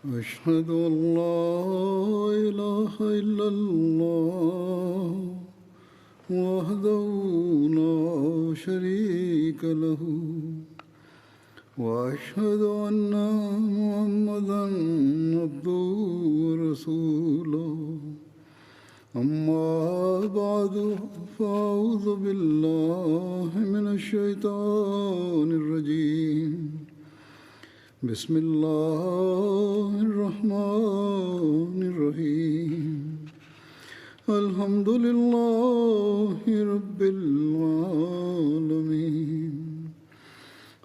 أشهد أن لا إله إلا الله وحده لا شريك له وأشهد أن محمدا عبده ورسوله أما بعد فأعوذ بالله من الشيطان الرجيم بسم الله الرحمن الرحيم الحمد لله رب العالمين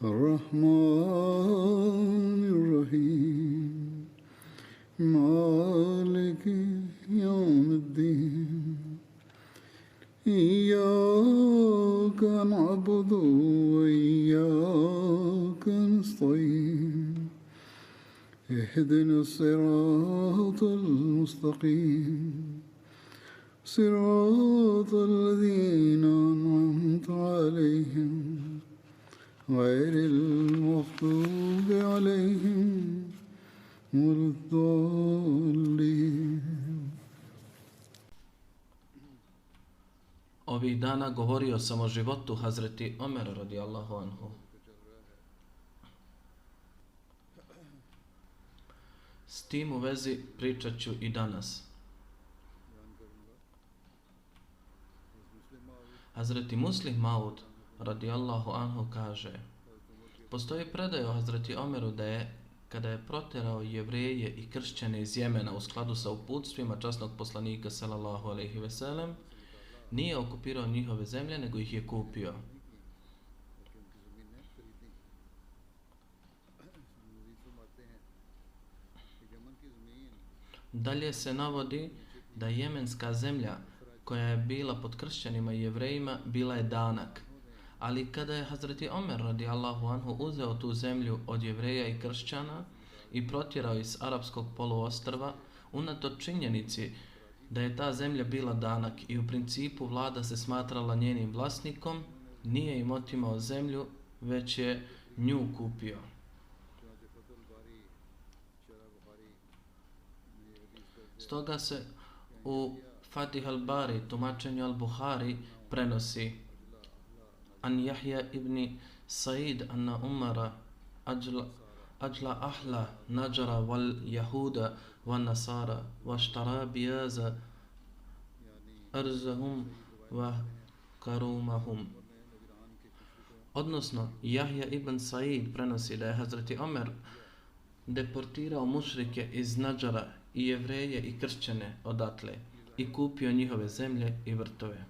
الرحمن الرحيم مالك يوم الدين إياك نعبد وإياك نستعين اهدنا الصراط المستقيم صراط الذين أنعمت عليهم غير المغضوب عليهم ولا الضالين. Ovih dana govorio sam o životu Hazreti Omera radijallahu anhu. S tim u vezi pričat ću i danas. Hazreti Muslih Maud radijallahu anhu kaže: postoji predaj o Hazreti Omeru da je, kada je protjerao Jevreje i kršćane iz Jemena u skladu sa uputstvima časnog poslanika sallallahu alejhi ve sellem, nije okupirao njihove zemlje, nego ih je kupio. Dalje se navodi da jemenska zemlja koja je bila pod kršćanima i Jevrejima bila je danak. Ali kada je Hazreti Omer radijallahu anhu uzeo tu zemlju od Jevreja i kršćana i protjerao iz arapskog poluostrva, unatoč činjenici da je ta zemlja bila danak i u principu vlada se smatrala njenim vlasnikom, nije im otimao zemlju, već je nju kupio. Stoga se u Fatih al-Bari, tumačenju al-Buhari, prenosi an Jahja ibn Said anna Umara ajla ahla Najara wal Yahuda wal Nasara washtara biyaza arzahum wa karumahum. Odnosno, Jahja ibn Said prenosi da je Hazreti Omer deportirao mušrike iz Nadžara i Jevreje i kršćane odatle i kupio njihove zemlje i vrtove.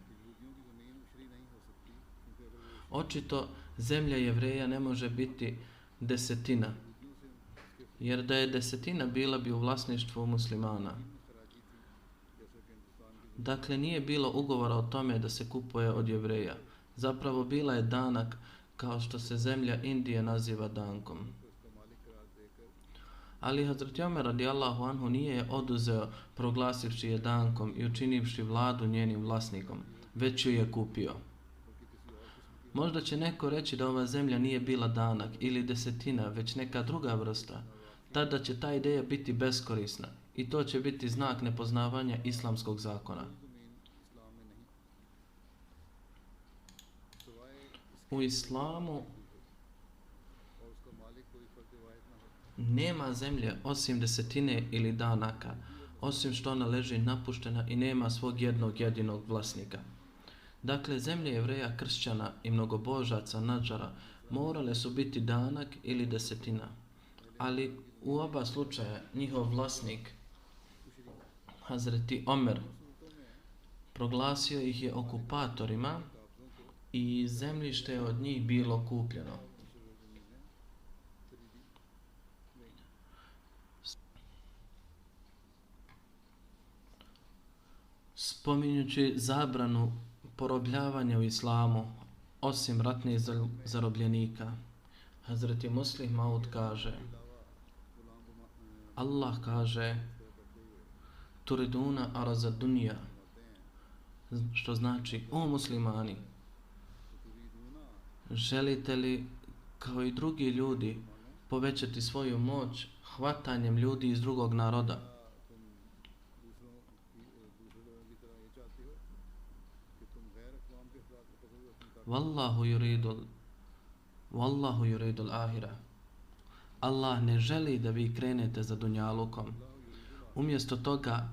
Očito zemlja Jevreja ne može biti desetina, jer da je desetina bila bi u vlasništvu muslimana. Dakle, nije bilo ugovora o tome da se kupuje od Jevreja. Zapravo bila je danak, kao što se zemlja Indije naziva dankom. Ali Hazreti Omer radijallahu anhu nije je oduzeo proglasivši je dankom i učinivši vladu njenim vlasnikom, već ju je kupio. Možda će neko reći da ova zemlja nije bila danak ili desetina, već neka druga vrsta. Tada će ta ideja biti beskorisna i to će biti znak nepoznavanja islamskog zakona. U islamu nema zemlje osim desetine ili danaka, osim što ona leži napuštena i nema svog jednog jedinog vlasnika. Dakle, zemlje Jevreja, kršćana i mnogobožaca Nadžara morale su biti danak ili desetina. Ali u oba slučaja njihov vlasnik, Hazreti Omer, proglasio ih je okupatorima i zemljište je od njih bilo kupljeno. Spominjući zabranu porobljavanja u islamu, osim ratnih zarobljenika, Hazreti Muslih Maud kaže: Allah kaže: Turiduna araza dunija, što znači: o muslimani, želite li kao i drugi ljudi povećati svoju moć, hvatanjem ljudi iz drugog naroda. Wallahu yuridul ahira. Allah ne želi da vi krenete za dunjalukom. Umjesto toga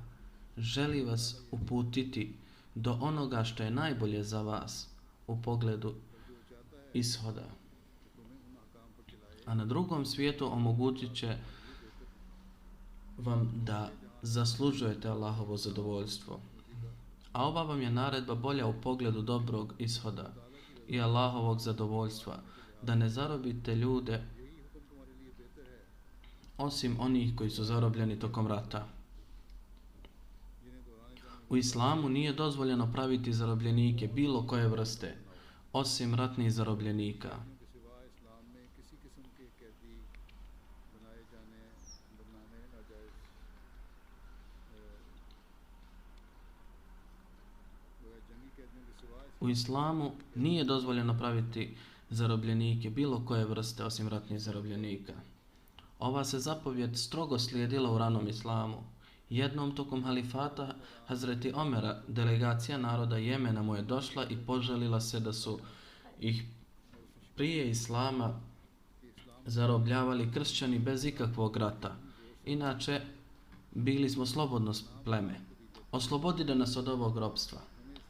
želi vas uputiti do onoga što je najbolje za vas u pogledu ishoda. A na drugom svijetu omogućit će vam da zaslužujete Allahovo zadovoljstvo. A ova vam je naredba bolja u pogledu dobrog ishoda i Allahovog zadovoljstva, da ne zarobite ljude osim onih koji su zarobljeni tokom rata. U islamu nije dozvoljeno praviti zarobljenike bilo koje vrste, osim ratnih zarobljenika. U islamu nije dozvoljeno praviti zarobljenike bilo koje vrste osim ratnih zarobljenika. Ova se zapovjed strogo slijedila u ranom islamu. Jednom tokom halifata Hazreti Omera delegacija naroda Jemena mu je došla i poželila se da su ih prije islama zarobljavali kršćani bez ikakvog rata. Inače, bili smo slobodno pleme. Oslobodite nas od ovog ropstva.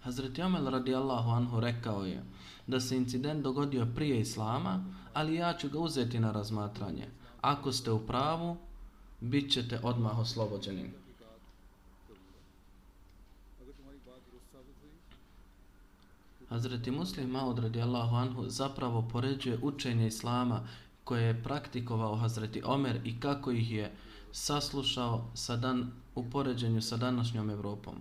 Hazreti Omer radijallahu anhu rekao je da se incident dogodio prije islama, ali ja ću ga uzeti na razmatranje. Ako ste u pravu, bit ćete odmah oslobođeni. Hazreti Muslim Maud radijallahu anhu zapravo poređuje učenje islama koje je praktikovao Hazreti Omer i kako ih je saslušao u poređenju sa današnjom Europom.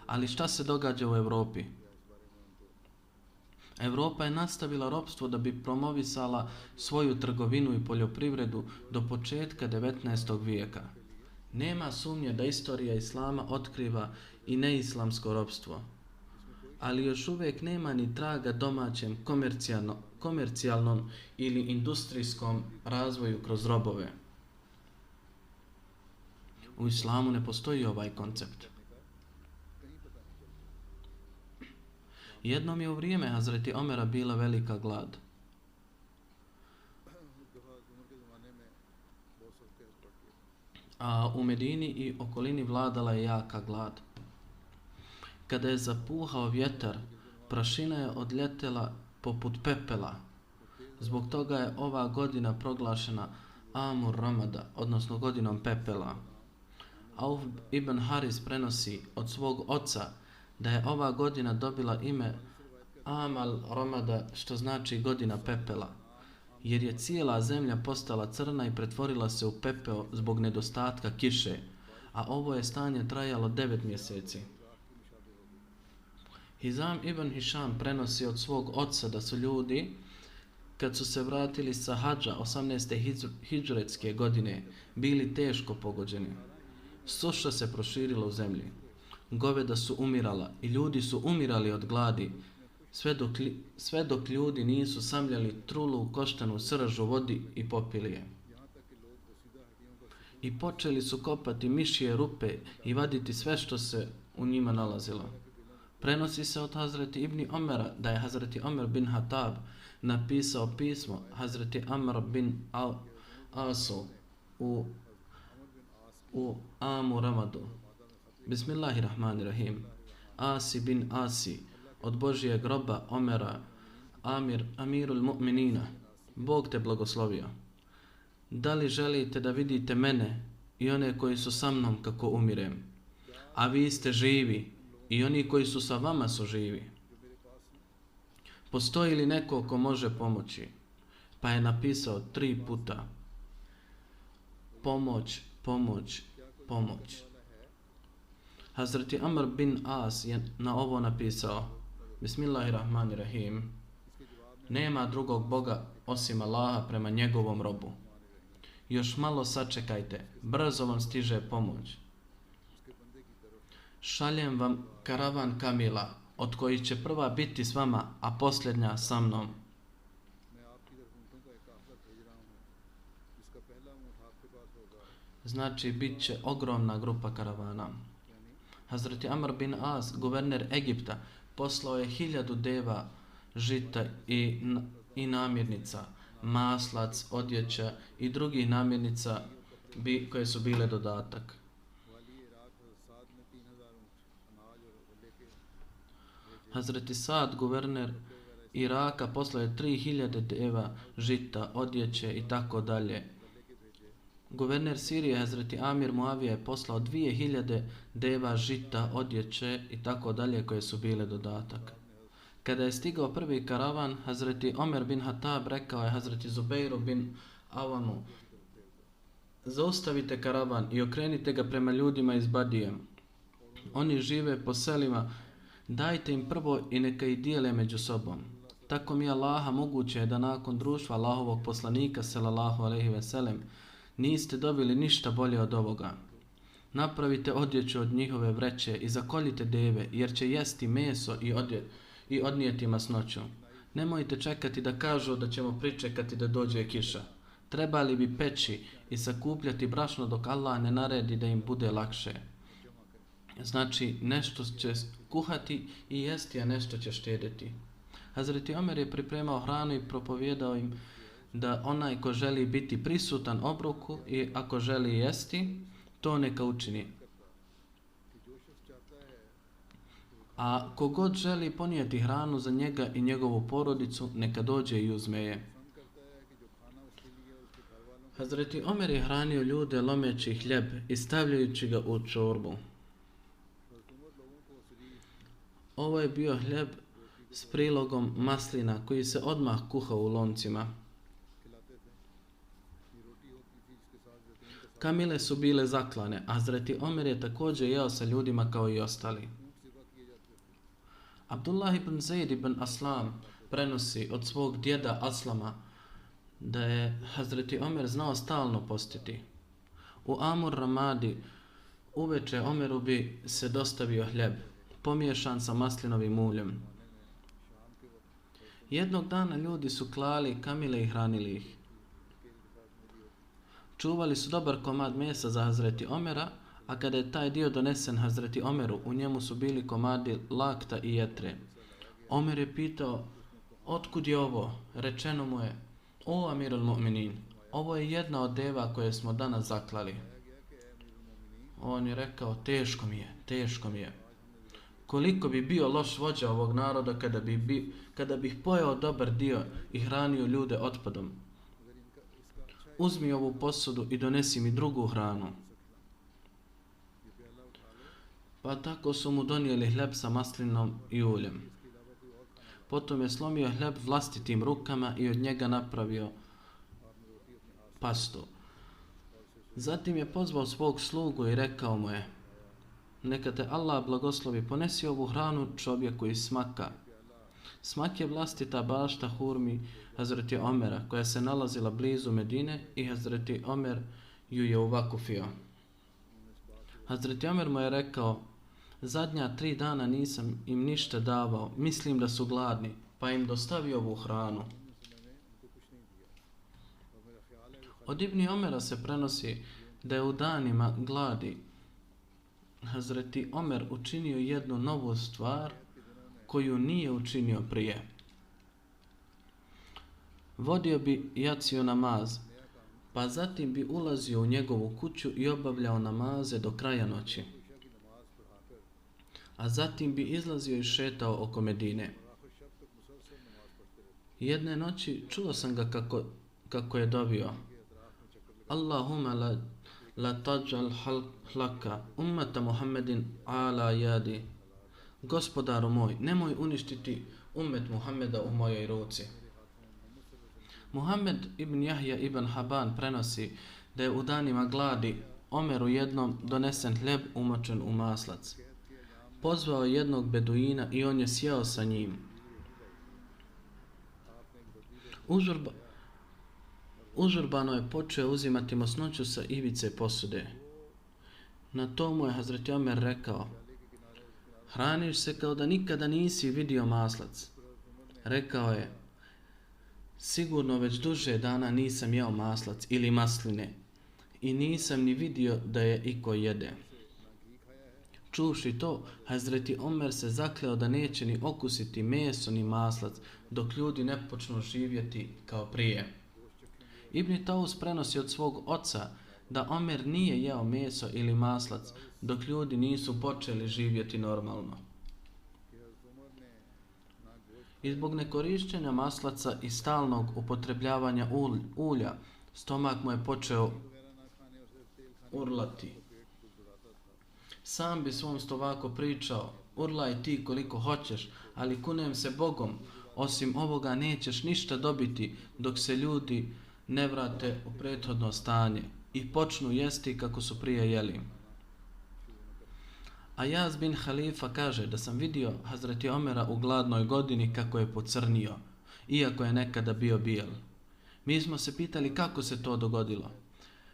Ali šta se događa u Europi? Europa je nastavila ropstvo da bi promovisala svoju trgovinu i poljoprivredu do početka 19. vijeka. Nema sumnje da istorija islama otkriva i neislamsko ropstvo, ali još uvijek nema ni traga domaćem komercijalnom ili industrijskom razvoju kroz robove. U islamu ne postoji ovaj koncept. Jednom je u vrijeme Hazreti Omera bila velika glad. A u Medini i okolini vladala je jaka glad. Kada je zapuhao vjetar, prašina je odljetela poput pepela. Zbog toga je ova godina proglašena Amur Ramada, odnosno godinom pepela. Auf ibn Haris prenosi od svog oca da je ova godina dobila ime Amal Ramada, što znači godina pepela, jer je cijela zemlja postala crna i pretvorila se u pepeo zbog nedostatka kiše, a ovo je stanje trajalo 9 mjeseci. Hizam ibn Hišam prenosi od svog oca da su ljudi, kad su se vratili sa hadža 18. hidžretske godine, bili teško pogođeni. Suša se proširila u zemlji. Goveda su umirala i ljudi su umirali od gladi, sve dok ljudi nisu samljali trulu u koštanu srž u vodi i popili je. I počeli su kopati mišje rupe i vaditi sve što se u njima nalazilo. Prenosi se od Hazreti Ibni Omera da je Hazreti Omer bin Hatab napisao pismo Hazreti Amr bin Asu u Amu Ramadu. Bismillahirrahmanirrahim. Asi bin Asi, od Božije groba Omera, Amirul Mu'minina, Bog te blagoslovio. Da li želite da vidite mene i one koji su sa mnom kako umirem? A vi ste živi i oni koji su sa vama su živi. Postoji li neko ko može pomoći? Pa je napisao 3 puta: pomoć, pomoć, pomoć. Hazreti Amr bin As je na ovo napisao: Bismillahirrahmanirrahim. Nema drugog Boga osim Allaha prema njegovom robu. Još malo sačekajte, brzo vam stiže pomoć. Šaljem vam karavan kamila, od kojih će prva biti s vama, a posljednja sa mnom. Znači, bit će ogromna grupa karavana. Hazreti Amr bin As, guverner Egipta, poslao je 1000 deva žita i namirnica, maslac, odjeća i drugih namirnica koje su bile dodatak. Hazreti Sad, guverner Iraka, poslao je 3000 deva žita, odjeće i tako dalje. Guverner Sirije, Hazreti Amir Muavija, je poslao 2000 deva žita, odjeće i tako dalje koje su bile dodatak. Kada je stigao prvi karavan, Hazreti Omer bin Hatab rekao je Hazreti Zubeiru bin Avanu: zaustavite karavan i okrenite ga prema ljudima iz Badije. Oni žive po selima, dajte im prvo i neka ih dijele među sobom. Tako mi Allaha, moguće je da nakon društva Allahovog poslanika sallallahu alejhi ve sellem niste dobili ništa bolje od ovoga. Napravite odjeću od njihove vreće i zakoljite deve, jer će jesti meso i odnijeti masnoću. Nemojte čekati da kažu da ćemo pričekati da dođe kiša. Trebali bi peći i sakupljati brašno dok Allah ne naredi da im bude lakše. Znači, nešto će kuhati i jesti, a nešto će štedjeti. Hazreti Omer je pripremao hranu i propovijedao im da onaj ko želi biti prisutan obroku i ako želi jesti, to neka učini. A kogod želi ponijeti hranu za njega i njegovu porodicu, neka dođe i uzme je. Hazreti Omer je hranio ljude lomeći hljeb i stavljajući ga u čorbu. Ovo je bio hljeb s prilogom maslina koji se odmah kuhao u loncima. Kamile su bile zaklane, a Hazreti Omer je također jeo sa ljudima kao i ostali. Abdullah ibn Zaid ibn Aslam prenosi od svog djeda Aslama da je Hazreti Omer znao stalno postiti. U Amur Ramadi uveče Omeru bi se dostavio hljeb, pomiješan sa maslinovim uljem. Jednog dana ljudi su klali kamile i hranili ih. Čuvali su dobar komad mesa za Hazreti Omera, a kada je taj dio donesen Hazreti Omeru, u njemu su bili komadi lakta i jetre. Omer je pitao: otkud je ovo? Rečeno mu je: o Amirul Mu'minin, ovo je jedna od deva koje smo danas zaklali. On je rekao: teško mi je. Koliko bi bio loš vođa ovog naroda kada bih pojeo dobar dio i hranio ljude otpadom. Uzmi ovu posudu i donesi mi drugu hranu. Pa tako su mu donijeli hljeb sa maslinom i uljem. Potom je slomio hljeb vlastitim rukama i od njega napravio pastu. Zatim je pozvao svog slugu i rekao mu je: neka te Allah blagoslovi, ponesi ovu hranu čovjeku iz Smaka. Smak je vlastita bašta hurmi Hazreti Omera, koja se nalazila blizu Medine, i Hazreti Omer ju je uvakufio. Hazreti Omer mu je rekao: zadnja 3 dana nisam im ništa davao, mislim da su gladni, pa im dostavio ovu hranu. Od Ibni Omera se prenosi da je u danima gladi Hazreti Omer učinio jednu novu stvar koju nije učinio prije. Vodio bi jaciju namaz, pa zatim bi ulazio u njegovu kuću i obavljao namaze do kraja noći. A zatim bi izlazio i šetao oko Medine. Jedne noći čuo sam ga kako je dovio: Allahumma la taj'al halaka ummata Muhammedin ala yadi. Gospodaru moj, nemoj uništiti ummet Muhammeda u mojoj ruci. Muhammed ibn Jahja ibn Haban prenosi da je u danima gladi Omeru jednom donesen hljeb umočen u maslac. Pozvao jednog beduina i on je sjeo sa njim. Užurbano je počeo uzimati masnoću sa ivice posude. Na to mu je Hazreti Omer rekao: hraniš se kao da nikada nisi vidio maslac. Rekao je: sigurno već duže dana nisam jeo maslac ili masline i nisam ni vidio da je iko jede. Čuvši to, Hazreti Omer se zakleo da neće ni okusiti meso ni maslac, dok ljudi ne počnu živjeti kao prije. Ibn Taus prenosi od svog oca da Omer nije jeo meso ili maslac, dok ljudi nisu počeli živjeti normalno. I zbog nekorišćenja maslaca i stalnog upotrebljavanja ulja, stomak mu je počeo urlati. Sam bi svom stomaku pričao, urlaj ti koliko hoćeš, ali kunem se Bogom, osim ovoga nećeš ništa dobiti dok se ljudi ne vrate u prethodno stanje i počnu jesti kako su prije jeli. Ajaz bin Halifa kaže da sam vidio Hazreti Omera u gladnoj godini kako je pocrnio, iako je nekada bio bijel. Mi smo se pitali kako se to dogodilo.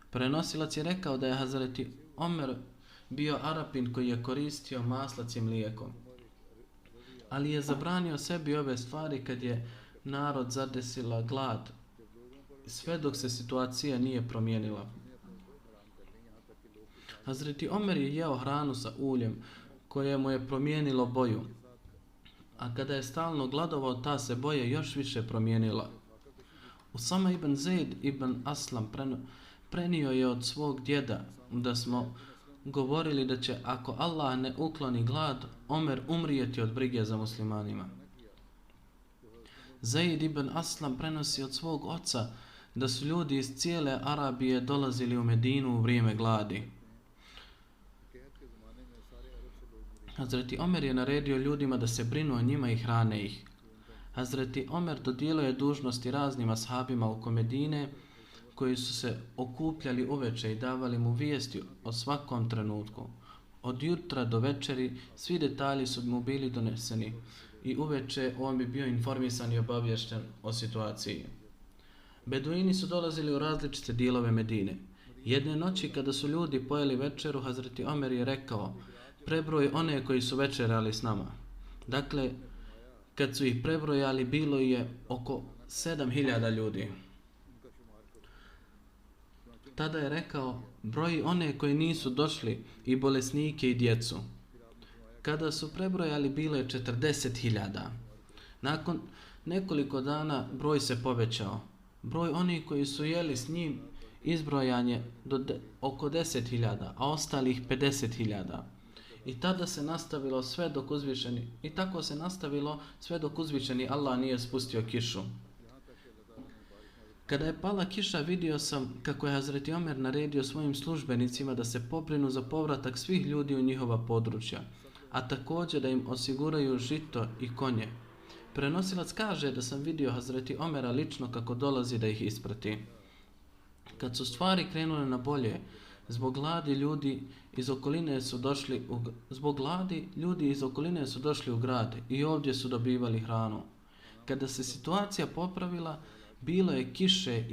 Prenosilac je rekao da je Hazreti Omer bio Arapin koji je koristio maslac i mlijekom. Ali je zabranio sebi ove stvari kad je narod zadesila glad, sve dok se situacija nije promijenila. Hazreti Omer je jeo hranu sa uljem koje mu je promijenilo boju, a kada je stalno gladovao, ta se boja još više promijenila. Usama ibn Zaid ibn Aslam prenio je od svog djeda da smo govorili da će, ako Allah ne ukloni glad, Omer umrijeti od brige za muslimanima. Zaid ibn Aslam prenosi od svog oca da su ljudi iz cijele Arabije dolazili u Medinu u vrijeme gladi. Hazreti Omer je naredio ljudima da se brinu o njima i hrane ih. Hazreti Omer dodijelio je dužnosti raznim ashabima oko Medine koji su se okupljali uveče i davali mu vijesti o svakom trenutku. Od jutra do večeri svi detalji su mu bili doneseni i uveče on bi bio informisan i obavješten o situaciji. Beduini su dolazili u različite dijelove Medine. Jedne noći kada su ljudi pojeli večeru, Hazreti Omer je rekao: prebroj one koji su večerali s nama. Dakle, kad su ih prebrojali, bilo je oko 7000 ljudi. Tada je rekao: broji one koji nisu došli i bolesnike i djecu. Kada su prebrojali, bilo je 40.000. Nakon nekoliko dana broj se povećao. Broj onih koji su jeli s njim izbrojan je oko 10.000, a ostalih 50.000. I tada se nastavilo sve dok uzvišeni, i tako se nastavilo sve dok uzvišeni Allah nije spustio kišu. Kada je pala kiša, vidio sam kako je Hazreti Omer naredio svojim službenicima da se pobrinu za povratak svih ljudi u njihova područja, a također da im osiguraju žito i konje. Prenosilac kaže da sam vidio Hazreti Omera lično kako dolazi da ih isprati. Kad su stvari krenule na bolje, zbog gladi ljudi iz okoline su došli u grad i ovdje su dobivali hranu. Kada se situacija popravila, bilo je kiše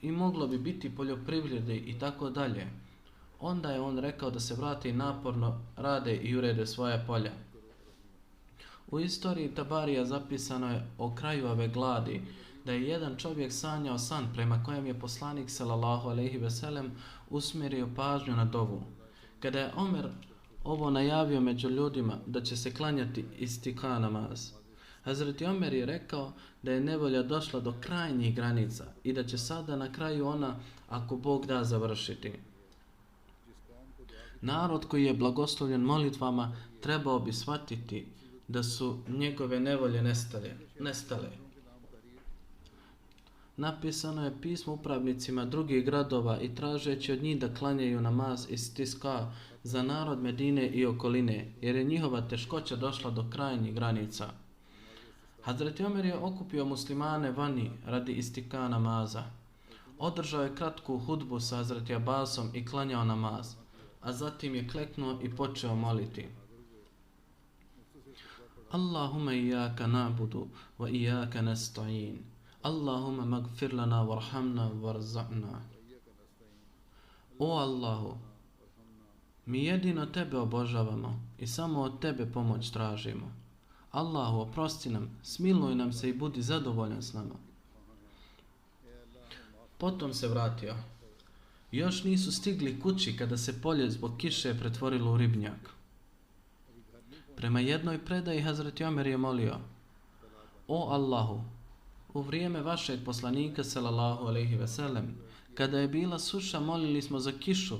i moglo bi biti poljoprivrede i tako dalje. Onda je on rekao da se vrate i naporno rade i urede svoje polja. U istoriji Tabarija zapisano je o kraju ove gladi da je jedan čovjek sanjao san prema kojem je poslanik sallallahu alejhi ve sellem usmjerio pažnju na dovu. Kada je Omer ovo najavio među ljudima da će se klanjati istika namaz, Hazreti Omer je rekao da je nevolja došla do krajnjih granica i da će sada na kraju ona, ako Bog da, završiti. Narod koji je blagoslovljen molitvama trebao bi shvatiti da su njegove nevolje nestale. Napisano je pismo upravnicima drugih gradova i tražeći od njih da klanjaju namaz istisqa za narod Medine i okoline, jer je njihova teškoća došla do krajnjih granica. Hazreti Omer je okupio muslimane vani radi istika namaza. Održao je kratku hudbu sa Hazreti Abbasom i klanjao namaz, a zatim je kleknuo i počeo moliti. Allahumma iyyaka na'budu wa iyyaka nasta'in. Allahumma magfir lana warhamna warza'na. O Allahu, mi jedino tebe obožavamo i samo od tebe pomoć tražimo. Allahu, oprosti nam, smiluj nam se i budi zadovoljan s nama. Potom se vratio. Još nisu stigli kući kada se polje zbog kiše pretvorilo u ribnjak. Prema jednoj predaji Hazreti Omer je molio: O Allahu, u vrijeme vašeg poslanika sallallahu alejhi ve sellem, kada je bila suša, molili smo za kišu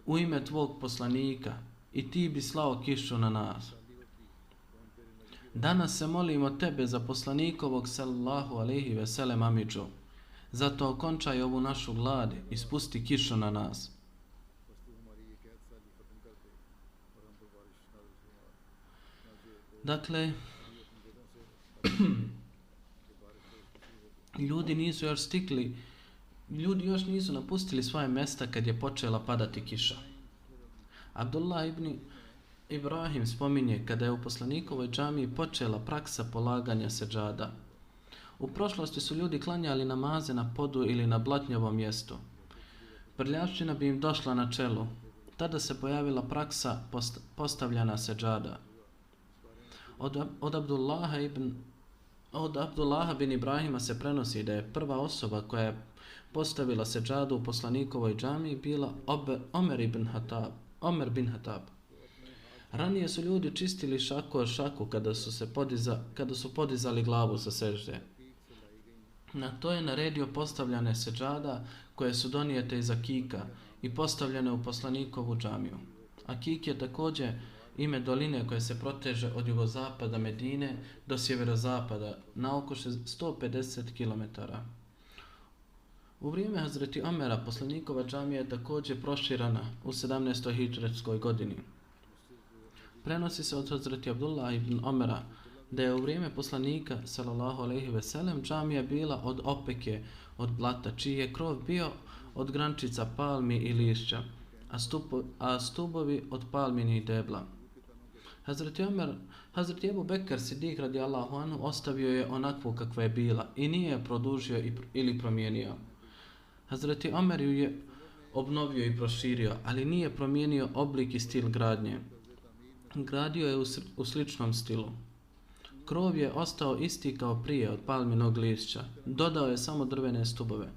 u ime tvog poslanika i ti bi slao kišu na nas. Danas se molimo tebe za poslanikovog sallallahu alejhi ve sellem amidžu. Zato okončaj ovu našu glad i spusti kišu na nas. Dakle, ljudi još nisu napustili svoje mjesta kad je počela padati kiša. Abdullah ibn Ibrahim spominje kada je u poslanikovoj džamiji počela praksa polaganja seđada. U prošlosti su ljudi klanjali namaze na podu ili na blatnjavom mjestu. Prljavština bi im došla na čelu. Tada se pojavila praksa postavljana seđada. Od Abdullaha bin Ibrahima se prenosi da je prva osoba koja je postavila seđadu u poslanikovoj džamiji bila Omer bin Hatab. Ranije su ljudi čistili šaku od šaku kada su podizali glavu sa sežde. Na to je naredio postavljane seđada koje su donijete iz akika i postavljene u poslanikovu džamiju. Akik je također ime doline koje se proteže od jugozapada Medine do sjeverozapada na oko 150 km. U vrijeme Hazreti Omera poslanikova džamija je također proširana u 17. hidžretskoj godini. Prenosi se od Hazreti Abdullah ibn Omera da je u vrijeme poslanika sallallahu alejhi ve sellem džamija bila od opeke, od blata, čiji je krov bio od grančica palmi i lišća, a stubovi od palminih debla. Hazreti Ebu Bekr Siddiq radijallahu anhu ostavio je onakvu kakva je bila i nije je produžio ili promijenio. Hazreti Omer ju je obnovio i proširio, ali nije promijenio oblik i stil gradnje. Gradio je u sličnom stilu. Krov je ostao isti kao prije od palminog lišća. Dodao je samo drvene stubove.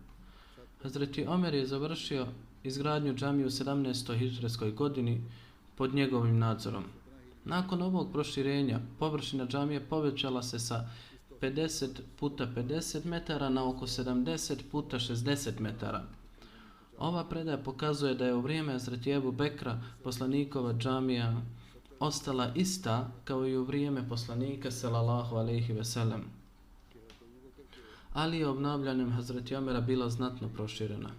Hazreti Omer je završio izgradnju džamije u 17. hidžretskoj godini pod njegovim nadzorom. Nakon ovog proširenja, površina džamije povećala se sa 50 puta 50 metara na oko 70 puta 60 metara. Ova predaja pokazuje da je u vrijeme Hazreti Ebu Bekra poslanikova džamija ostala ista kao i u vrijeme poslanika sallallahu alejhi ve sellem, ali je obnavljanjem Hazreti Omera bila znatno proširena.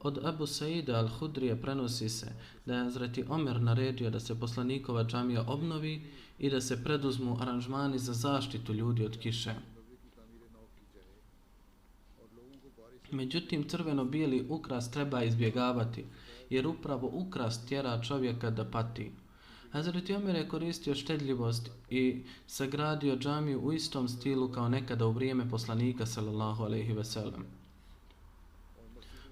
Od Abu Saida al-Hudrija prenosi se da je Hazreti Omer naredio da se poslanikova džamija obnovi i da se preduzmu aranžmani za zaštitu ljudi od kiše. Međutim, crveno-bijeli ukras treba izbjegavati, jer upravo ukras tjera čovjeka da pati. Hazreti Omer je koristio štedljivost i sagradio džamiju u istom stilu kao nekada u vrijeme poslanika sallallahu alejhi ve sellem.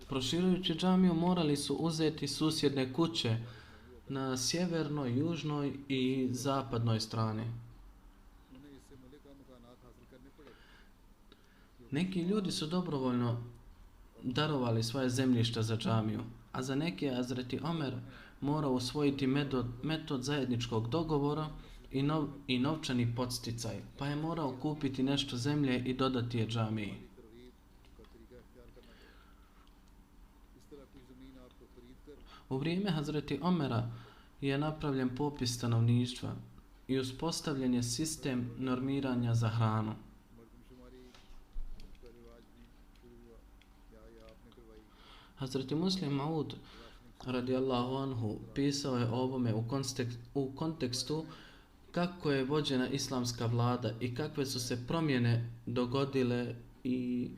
Proširujući džamiju morali su uzeti susjedne kuće na sjevernoj, južnoj i zapadnoj strani. Neki ljudi su dobrovoljno darovali svoje zemljišta za džamiju, a za neke je Hazreti Omer morao usvojiti metod zajedničkog dogovora i novčani podsticaj, pa je morao kupiti nešto zemlje i dodati je džamiji. U vrijeme Hazreti Omera je napravljen popis stanovništva i uspostavljen je sistem normiranja za hranu. Hazreti Muslim Maud radijallahu anhu pisao je o ovome u kontekstu kako je vođena islamska vlada i kakve su se promjene dogodile i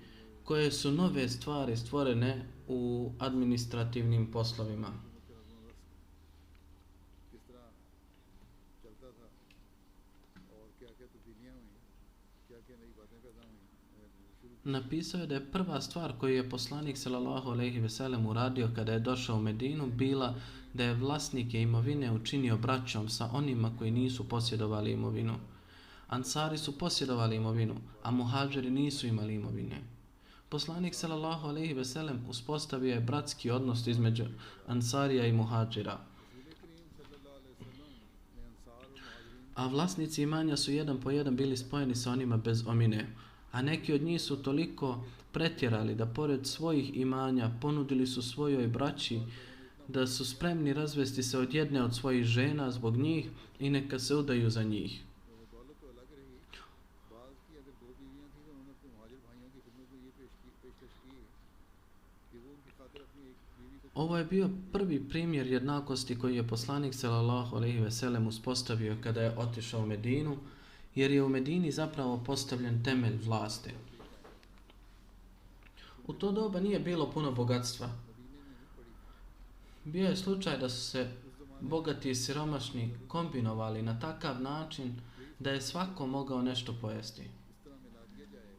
koje su nove stvari stvorene u administrativnim poslovima. Napisao je da je prva stvar koju je poslanik sallallahu alejhi ve sellem uradio kada je došao u Medinu bila da je vlasnike imovine učinio braćom sa onima koji nisu posjedovali imovinu. Ansari su posjedovali imovinu, a muhadžiri nisu imali imovine. Poslanik sallallahu alejhi ve sellem uspostavio je bratski odnos između Ansarija i Muhadžira. A vlasnici imanja su jedan po jedan bili spojeni sa onima bez omine, a neki od njih su toliko pretjerali da pored svojih imanja ponudili su svojoj braći da su spremni razvesti se od jedne od svojih žena zbog njih i neka se udaju za njih. Ovo je bio prvi primjer jednakosti koji je poslanik sallallahu alejhi ve sellem uspostavio kada je otišao u Medinu, jer je u Medini zapravo postavljen temelj vlasti. U to doba nije bilo puno bogatstva. Bio je slučaj da su se bogati i siromašni kombinovali na takav način da je svako mogao nešto pojesti.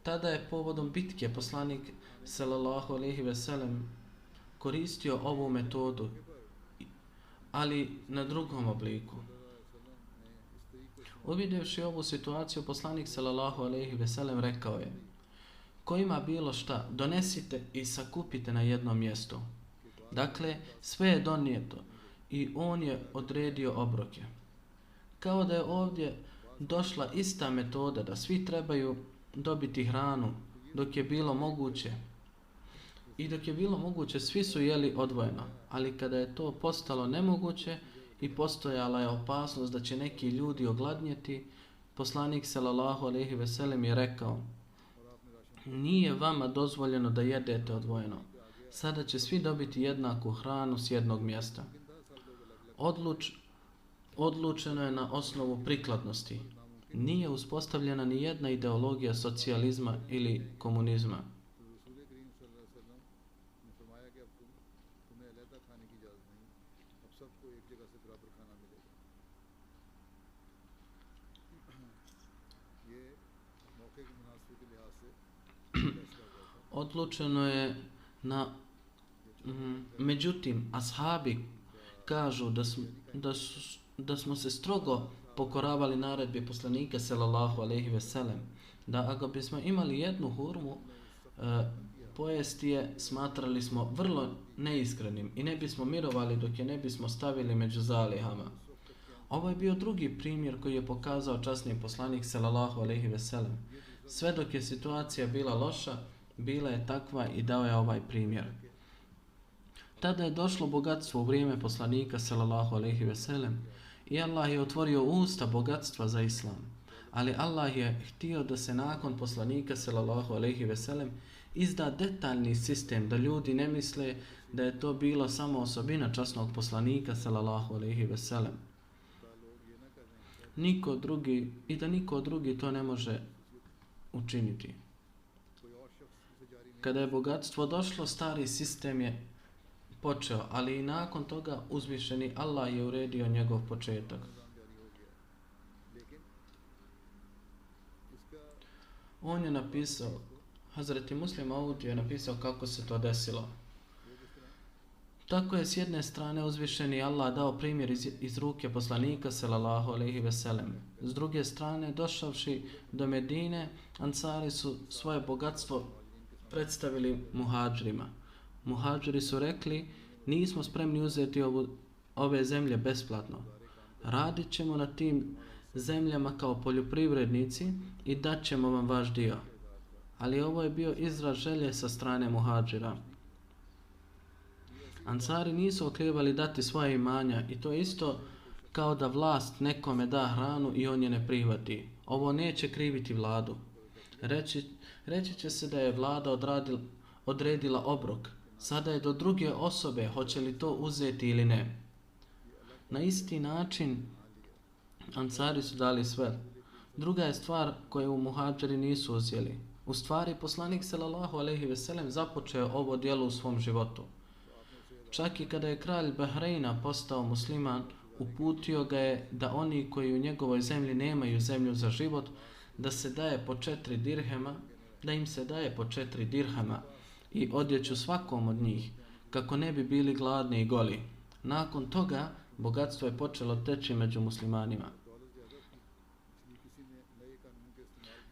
Tada je povodom bitke poslanik sallallahu alejhi ve sellem koristio ovu metodu, ali na drugom obliku. Uvidjevši ovu situaciju, poslanik sallallahu alejhi ve sellem rekao je: ko ima bilo šta, donesite i sakupite na jednom mjestu. Dakle, sve je donijeto i on je odredio obroke. Kao da je ovdje došla ista metoda da svi trebaju dobiti hranu dok je bilo moguće. I dok je bilo moguće, svi su jeli odvojeno, ali kada je to postalo nemoguće i postojala je opasnost da će neki ljudi ogladnjeti, poslanik sallallahu alejhi ve sellem je rekao: nije vama dozvoljeno da jedete odvojeno. Sada će svi dobiti jednaku hranu s jednog mjesta. Odlučeno je na osnovu prikladnosti. Nije uspostavljena ni jedna ideologija socijalizma ili komunizma. Odlučeno je na... Međutim, ashabi kažu da smo se strogo pokoravali naredbi poslanika sallallahu alejhi ve sellem, da ako bismo imali jednu hurmu, pojesti je smatrali smo vrlo neiskrenim i ne bismo mirovali dok je ne bismo stavili među zalihama. Ovo je bio drugi primjer koji je pokazao časni poslanik sallallahu alejhi ve sellem. Sve dok je situacija bila loša, bila je takva i dao je ovaj primjer. Tada je došlo bogatstvo u vrijeme poslanika sallallahu alejhi ve sellem i Allah je otvorio usta bogatstva za islam. Ali Allah je htio da se nakon poslanika sallallahu alejhi ve sellem izda detaljni sistem, da ljudi ne misle da je to bilo samo osobina časnog poslanika sallallahu alejhi ve sellem. Niko drugi to ne može učiniti. Kada je bogatstvo došlo, stari sistem je počeo, ali i nakon toga uzvišeni Allah je uredio njegov početak. On je napisao, Hazreti Muslim Maud je napisao kako se to desilo. Tako je s jedne strane uzvišeni Allah dao primjer iz ruke poslanika sallallahu alejhi ve sellem. S druge strane, došavši do Medine, Ansari su svoje bogatstvo predstavili muhadžirima. Muhadžiri su rekli: nismo spremni uzeti ove zemlje besplatno. Radit ćemo na tim zemljama kao poljoprivrednici i dat ćemo vam vaš dio. Ali ovo je bio izraz želje sa strane muhadžira. Ansari nisu oklijevali dati svoje imanja i to isto kao da vlast nekome da hranu i on je ne prihvati. Ovo neće kriviti vladu. Reći će se da je vlada odredila obrok. Sada je do druge osobe hoće li to uzeti ili ne. Na isti način Ansari su dali sve. Druga je stvar koju muhadžiri nisu uzeli. U stvari, poslanik sallallahu alejhi ve sellem započeo ovo djelo u svom životu. Čak i kada je kralj Bahreina postao musliman, uputio ga je da oni koji u njegovoj zemlji nemaju zemlju za život, da se daje po 4 dirhema, da im se daje po 4 dirhema i odjeću svakom od njih, kako ne bi bili gladni i goli. Nakon toga, bogatstvo je počelo teći među muslimanima.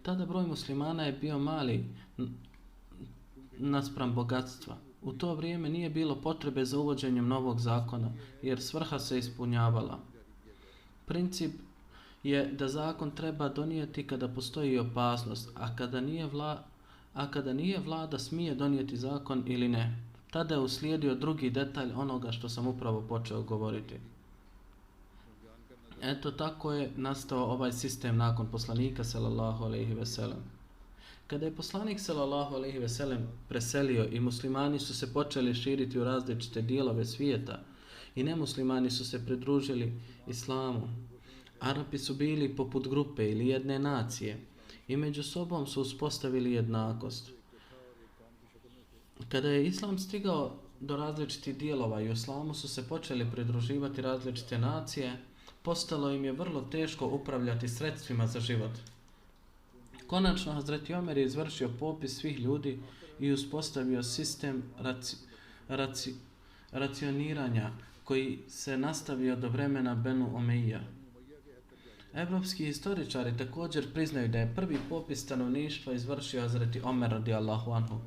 Tada broj muslimana je bio mali, naspram bogatstva. U to vrijeme nije bilo potrebe za uvođenjem novog zakona, jer svrha se ispunjavala. Princip je da zakon treba donijeti kada postoji opasnost, a kada nije vlada smije donijeti zakon ili ne. Tada je uslijedio drugi detalj onoga što sam upravo počeo govoriti. Eto tako je nastao ovaj sistem nakon poslanika sallallahu alejhi ve sellem. Kada je poslanik sallallahu alejhi ve sellem preselio i muslimani su se počeli širiti u različite dijelove svijeta i nemuslimani su se pridružili islamu, Arapi su bili poput grupe ili jedne nacije i među sobom su uspostavili jednakost. Kada je islam stigao do različitih dijelova i u islamu su se počeli pridruživati različite nacije, postalo im je vrlo teško upravljati sredstvima za život. Konačno, Hazreti Omer je izvršio popis svih ljudi i uspostavio sistem racioniranja koji se nastavio do vremena Benu Omeija. Evropski historičari također priznaju da je prvi popis stanovništva izvršio Hazreti Omer radijallahu anhu.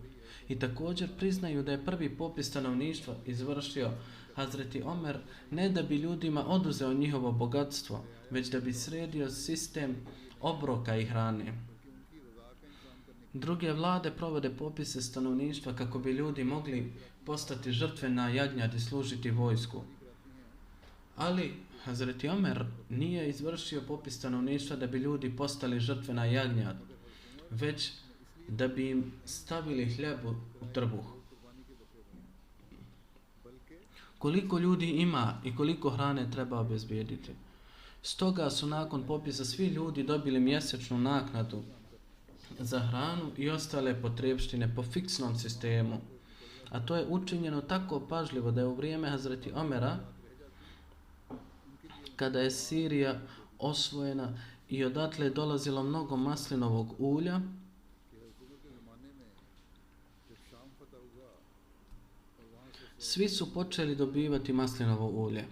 I također priznaju da je prvi popis stanovništva izvršio Hazreti Omer ne da bi ljudima oduzeo njihovo bogatstvo, već da bi sredio sistem obroka i hrane. Druge vlade provode popise stanovništva kako bi ljudi mogli postati žrtve na jagnjad i služiti vojsku. Ali Hazreti Omer nije izvršio popis stanovništva da bi ljudi postali žrtve na jagnjad, već da bi im stavili hljeb u trbuh. Koliko ljudi ima i koliko hrane treba obezbijediti. Stoga su nakon popisa svi ljudi dobili mjesečnu naknadu za hranu i ostale potrebštine po fiksnom sistemu. A to je učinjeno tako pažljivo da je u vrijeme Hazreti Omera, kada je Sirija osvojena i odatle je dolazilo mnogo maslinovog ulja, svi su počeli dobivati maslinovo ulje.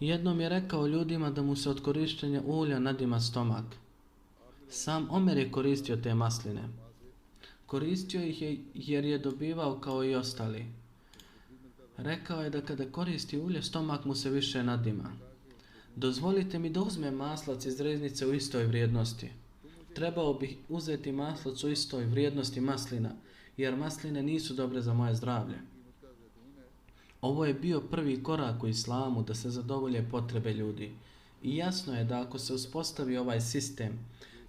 Jednom je rekao ljudima da mu se od korištenja ulja nadima stomak. Sam Omer je koristio te masline. Koristio ih je jer je dobivao kao i ostali. Rekao je da kada koristi ulje, stomak mu se više nadima. Dozvolite mi da uzmem maslac iz reznice u istoj vrijednosti. Trebao bih uzeti maslac u istoj vrijednosti maslina, jer masline nisu dobre za moje zdravlje. Ovo je bio prvi korak u islamu da se zadovolje potrebe ljudi. I jasno je da ako se uspostavi ovaj sistem,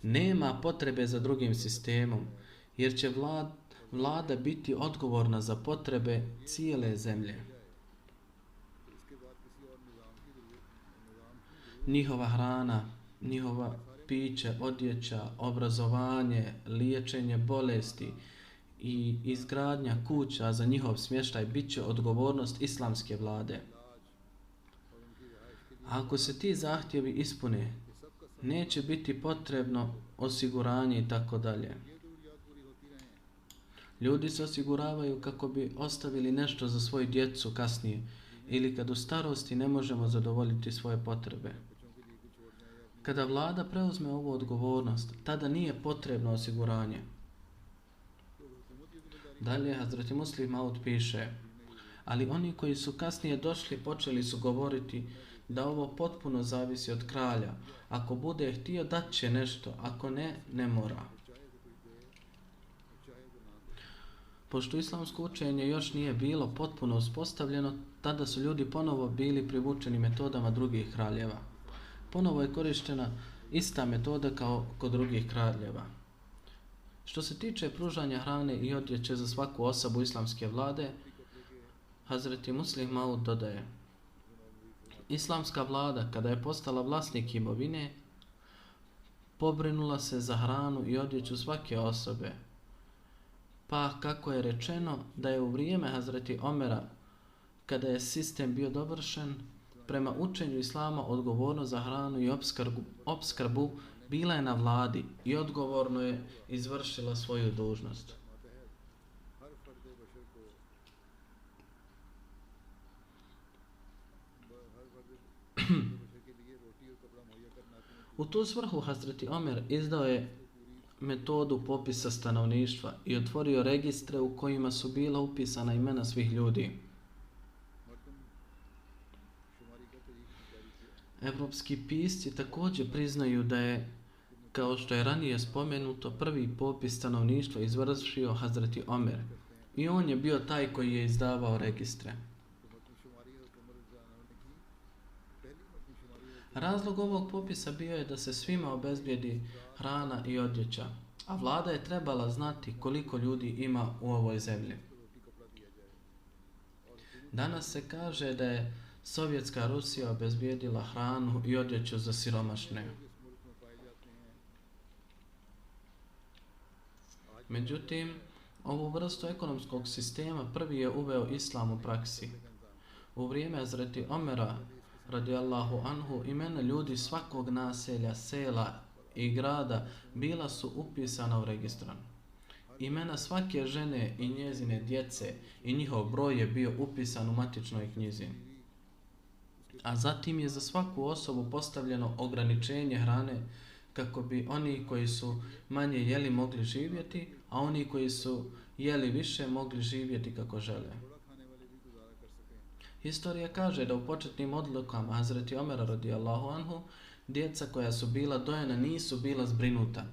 nema potrebe za drugim sistemom, jer će vlada biti odgovorna za potrebe cijele zemlje. Njihova hrana, njihova piće, odjeća, obrazovanje, liječenje bolesti i izgradnja kuća za njihov smještaj bit će odgovornost islamske vlade. Ako se ti zahtjevi ispune, neće biti potrebno osiguranje i tako dalje. Ljudi se osiguravaju kako bi ostavili nešto za svoju djecu kasnije ili kad u starosti ne možemo zadovoljiti svoje potrebe. Kada vlada preuzme ovu odgovornost, tada nije potrebno osiguranje. Dalje Hazreti Muslih Maud piše, ali oni koji su kasnije došli počeli su govoriti da ovo potpuno zavisi od kralja. Ako bude htio, dat će nešto, ako ne, ne mora. Pošto islamsko učenje još nije bilo potpuno uspostavljeno, tada su ljudi ponovo bili privučeni metodama drugih kraljeva. Ponovo je korištena ista metoda kao kod drugih kraljeva. Što se tiče pružanja hrane i odjeće za svaku osobu islamske vlade, Hazreti Muslih Maud dodaje, islamska vlada, kada je postala vlasnik imovine, pobrinula se za hranu i odjeću svake osobe. Pa kako je rečeno da je u vrijeme Hazreti Omera, kada je sistem bio dovršen, prema učenju islama odgovornost za hranu i opskrbu bila je na vladi i odgovorno je izvršila svoju dužnost. U tu svrhu Hazreti Omer izdao je metodu popisa stanovništva i otvorio registre u kojima su bila upisana imena svih ljudi. Evropski pisci također priznaju da je, kao što je ranije spomenuto, prvi popis stanovništva izvršio Hazreti Omer i on je bio taj koji je izdavao registre. Razlog ovog popisa bio je da se svima obezbijedi hrana i odjeća, a vlada je trebala znati koliko ljudi ima u ovoj zemlji. Danas se kaže da je Sovjetska Rusija obezbijedila hranu i odjeću za siromašne. Međutim, ovu vrstu ekonomskog sistema prvi je uveo islam u praksi. U vrijeme Hazreti Omera radijallahu anhu imena ljudi svakog naselja, sela i grada bila su upisana u registran. Imena svake žene i njezine djece i njihov broj je bio upisan u matičnoj knjizi. A zatim je za svaku osobu postavljeno ograničenje hrane kako bi oni koji su manje jeli mogli živjeti, a oni koji su jeli više mogli živjeti kako žele. Historija kaže da u početnim odlukama Hazreti Omera radijallahu anhu djeca koja su bila dojena nisu bila zbrinuta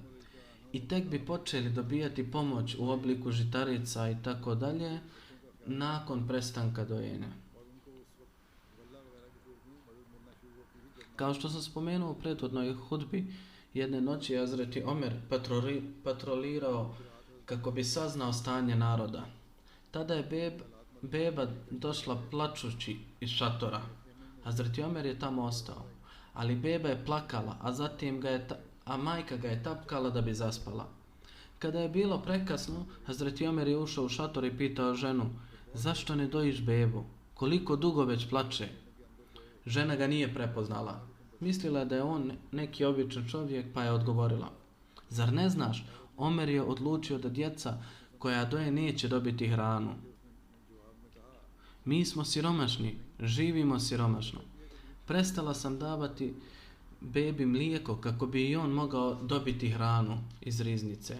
i tek bi počeli dobijati pomoć u obliku žitarica i tako dalje nakon prestanka dojenja. Kao što sam spomenuo u prethodnoj hudbi, jedne noći je Hazreti Omer patrolirao kako bi saznao stanje naroda. Tada je beba došla plačući iz šatora. Hazreti Omer je tamo ostao, ali beba je plakala, a majka ga je tapkala da bi zaspala. Kada je bilo prekasno, Hazreti Omer je ušao u šator i pitao ženu: "Zašto ne dojiš bebu? Koliko dugo već plače?" Žena ga nije prepoznala. Mislila da je on neki običan čovjek, pa je odgovorila: "Zar ne znaš, Omer je odlučio da djeca koja doje neće dobiti hranu. Mi smo siromašni, živimo siromašno. Prestala sam davati bebi mlijeko kako bi i on mogao dobiti hranu iz riznice.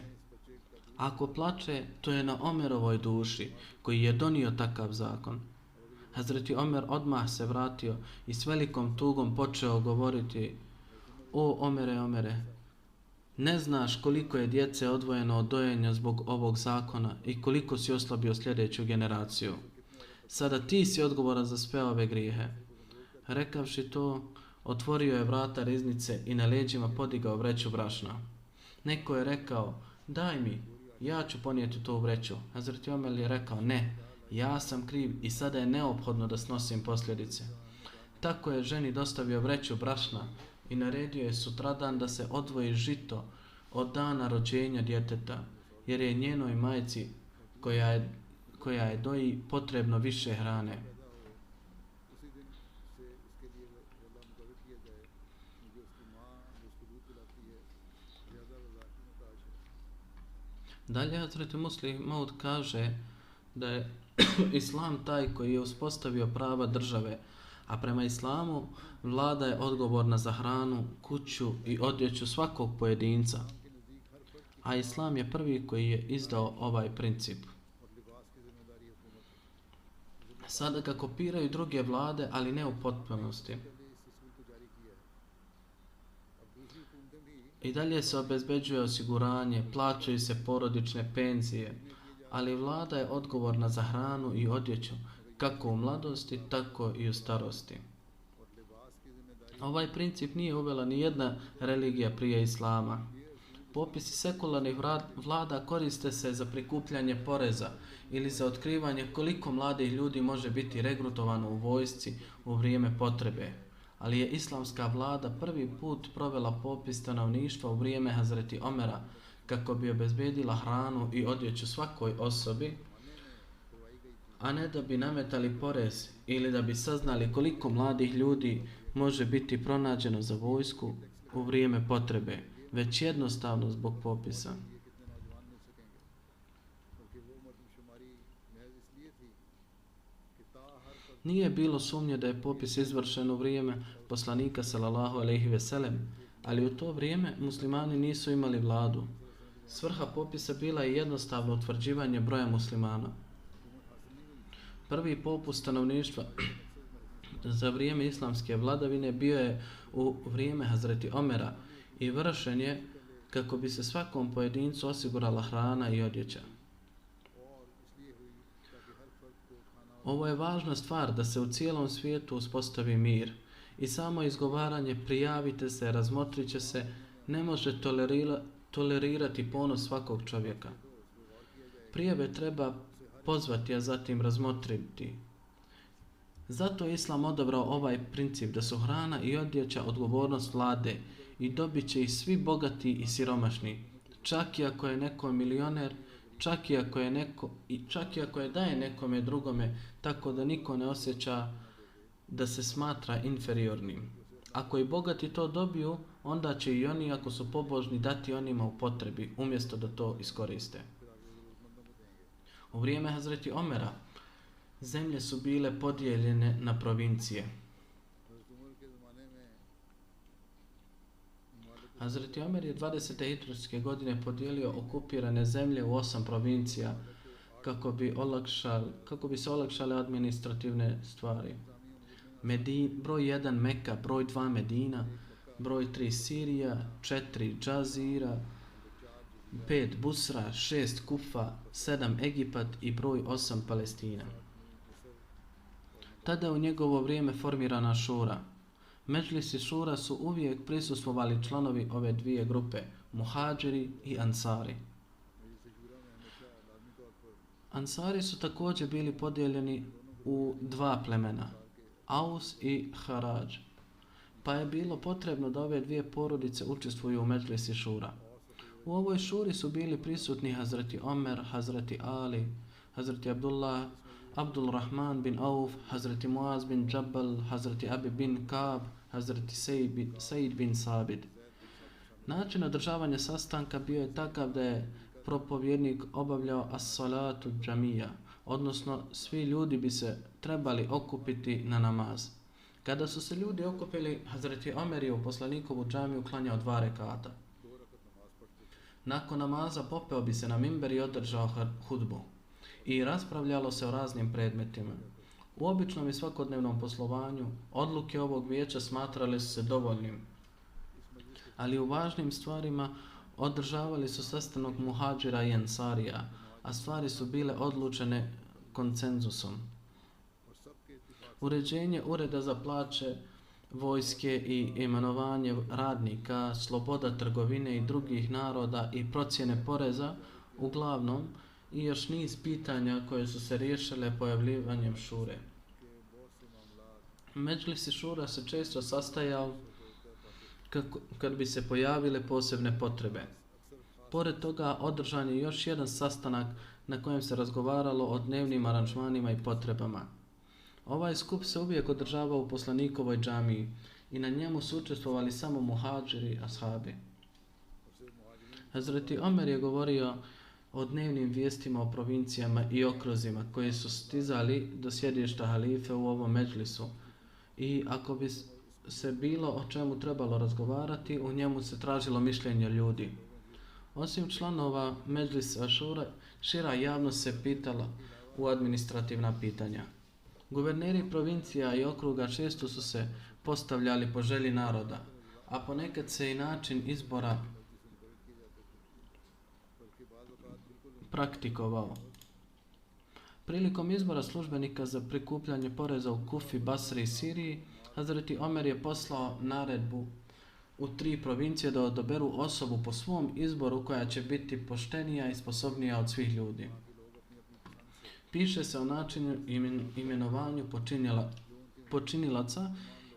Ako plače, to je na Omerovoj duši, koji je donio takav zakon." Hazreti Omer odmah se vratio i s velikom tugom počeo govoriti: "O Omere, Omere, ne znaš koliko je djece odvojeno od dojenja zbog ovog zakona i koliko si oslabio sljedeću generaciju. Sada ti si odgovoran za sve ove grijehe." Rekavši to, otvorio je vrata riznice i na leđima podigao vreću brašna. Neko je rekao: "Daj mi, ja ću ponijeti tu vreću." Hazreti Omer je rekao: "Ne, ja sam kriv i sada je neophodno da snosim posljedice." Tako je ženi dostavio vreću brašna i naredio je sutradan da se odvoji žito od dana rođenja djeteta, jer je njenoj majci koja je doji potrebno više hrane. Dalje Hazreti Muslih Maud kaže da je Islam taj koji je uspostavio prava države, a prema Islamu vlada je odgovorna za hranu, kuću i odjeću svakog pojedinca, a Islam je prvi koji je izdao ovaj princip. Sada ga kopiraju druge vlade, ali ne u potpunosti. I dalje se obezbeđuje osiguranje, plaćaju se porodične penzije, ali vlada je odgovorna za hranu i odjeću, kako u mladosti, tako i u starosti. Ovaj princip nije uvela ni jedna religija prije Islama. Popisi sekularnih vlada koriste se za prikupljanje poreza ili za otkrivanje koliko mladih ljudi može biti regrutovano u vojsci u vrijeme potrebe. Ali je islamska vlada prvi put provela popis stanovništva u vrijeme Hazreti Omera kako bi obezbedila hranu i odjeću svakoj osobi, a ne da bi nametali porez ili da bi saznali koliko mladih ljudi može biti pronađeno za vojsku u vrijeme potrebe, već jednostavno zbog popisa. Nije bilo sumnje da je popis izvršen u vrijeme poslanika sallallahu alejhi ve sellem, ali u to vrijeme muslimani nisu imali vladu. Svrha popisa bila je jednostavno utvrđivanje broja muslimana. Prvi popis stanovništva za vrijeme islamske vladavine bio je u vrijeme Hazreti Omera i vršen je kako bi se svakom pojedincu osigurala hrana i odjeća. Ovo je važna stvar da se u cijelom svijetu uspostavi mir i samo izgovaranje prijavite se, razmotrit će se, ne može tolerirati ponos svakog čovjeka. Prijave treba pozvati, a zatim razmotriti. Zato je Islam odabrao ovaj princip da su hrana i odjeća odgovornost vlade i dobit će ih svi bogati i siromašni, čak i ako je neko milioner, čak i ako je daje nekome drugome, tako da niko ne osjeća da se smatra inferiornim. Ako i bogati to dobiju, onda će i oni, ako su pobožni, dati onima u potrebi, umjesto da to iskoriste. U vrijeme Hazreti Omera zemlje su bile podijeljene na provincije. Hazreti Omer je 20. hidžrske godine podijelio okupirane zemlje u 8 provincija kako bi se olakšale administrativne stvari. Broj 1 Meka, broj 2 Medina, broj 3 Sirija, 4 Džazira, 5 Busra, 6 Kufa, 7 Egipat i broj 8 Palestina. Tada je u njegovo vrijeme formirana šura. Međlisi šura su uvijek prisustvovali članovi ove dvije grupe, muhadžiri i ansari. Ansari su također bili podijeljeni u 2 plemena, Aus i Harađ, pa je bilo potrebno da ove dvije porodice učestvuju u međlisi šura. U ovoj šuri su bili prisutni Hazreti Omer, Hazreti Ali, Hazreti Abdul Rahman bin Auf, Hazreti Muaz bin Džabal, Hazreti Abi bin Kab, Hazreti Said bin Sabid. Način održavanja sastanka bio je takav da je propovjednik obavljao as-salatu džamija, odnosno svi ljudi bi se trebali okupiti na namaz. Kada su se ljudi okupili, Hazreti Omer je u poslanikovu džamiju klanjao 2 rekata. Nakon namaza popeo bi se na mimber i održao hudbu i raspravljalo se o raznim predmetima. U običnom i svakodnevnom poslovanju odluke ovog vijeća smatrale su se dovoljnim, ali u važnim stvarima održavali su sastanak muhadžira i ensarija, a stvari su bile odlučene konsenzusom. Uređenje ureda za plaće, vojske i imenovanje radnika, sloboda trgovine i drugih naroda i procjene poreza, uglavnom, i još niz pitanja koje su se riješile pojavljivanjem šure. Međlisi šura se često sastajao kad bi se pojavile posebne potrebe. Pored toga održan je još jedan sastanak na kojem se razgovaralo o dnevnim aranžmanima i potrebama. Ovaj skup se uvijek održavao u poslanikovoj džamiji i na njemu su učestvovali samo muhadžiri i ashabi. Hazreti Omer je govorio o dnevnim vijestima o provincijama i okruzima koji su stizali do sjedišta halife u ovom međlisu i ako bi se bilo o čemu trebalo razgovarati, u njemu se tražilo mišljenje ljudi. Osim članova međlisa šira javnost se pitala u administrativna pitanja. Guverneri provincija i okruga često su se postavljali po želji naroda, a ponekad se i način izbora praktikovao. Prilikom izbora službenika za prikupljanje poreza u Kufi, Basri i Siriji, Hazreti Omer je poslao naredbu u 3 provincije da odaberu osobu po svom izboru koja će biti poštenija i sposobnija od svih ljudi. Piše se o načinu imenovanju počinilaca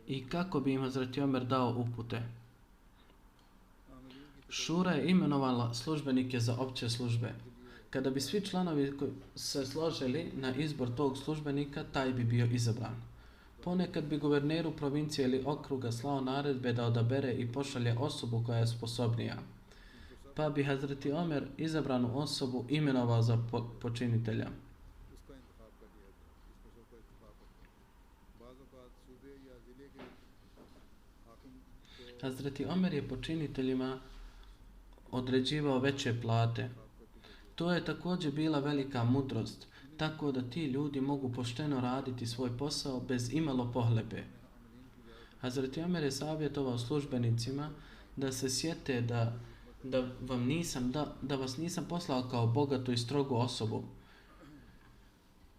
i kako bi im Hazreti Omer dao upute. Šura je imenovala službenike za opće službe. Kada bi svi članovi se složili na izbor tog službenika, taj bi bio izabran. Ponekad bi guverneru provincije ili okruga slao naredbe da odabere i pošalje osobu koja je sposobnija. Pa bi Hazreti Omer izabranu osobu imenovao za počinitelja. Hazreti Omer je počiniteljima određivao veće plate. To je također bila velika mudrost, tako da ti ljudi mogu pošteno raditi svoj posao bez imalo pohlebe. Hazreti Omer je savjetovao službenicima da se sjete da vas nisam poslao kao bogatu i strogu osobu,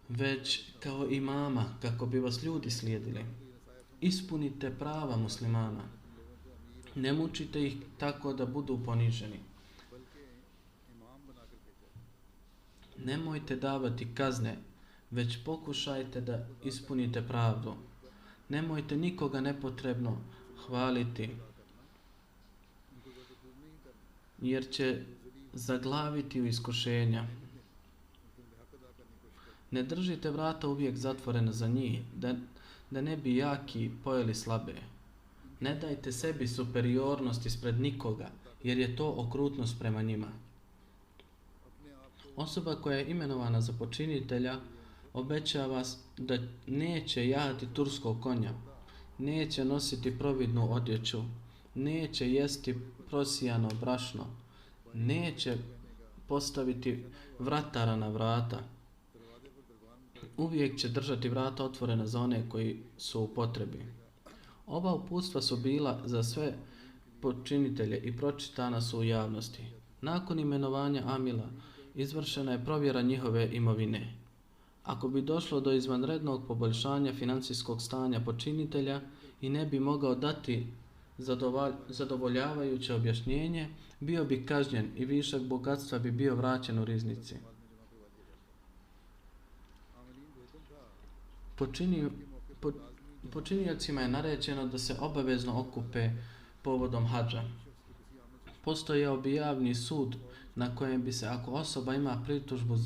već kao imama, kako bi vas ljudi slijedili. Ispunite prava muslimana. Ne mučite ih tako da budu poniženi. Nemojte davati kazne, već pokušajte da ispunite pravdu. Nemojte nikoga nepotrebno hvaliti, jer će zaglaviti u iskušenja. Ne držite vrata uvijek zatvorena za njih, da ne bi jaki pojeli slabe. Ne dajte sebi superiornost ispred nikoga, jer je to okrutnost prema njima. Osoba koja je imenovana za počinitelja obećava da neće jahati turskog konja, neće nositi providnu odjeću, neće jesti prosijano brašno, neće postaviti vratara na vrata. Uvijek će držati vrata otvorena za one koji su u potrebi. Ova uputstva su bila za sve počinitelje i pročitana su u javnosti. Nakon imenovanja amila izvršena je provjera njihove imovine. Ako bi došlo do izvanrednog poboljšanja financijskog stanja počinitelja i ne bi mogao dati zadovoljavajuće objašnjenje, bio bi kažnjen i višak bogatstva bi bio vraćen u riznici. Počiniocima je naređeno da se obavezno okupe povodom hadža. Postojao bi javni sud na kojem bi se, ako osoba ima pritužbu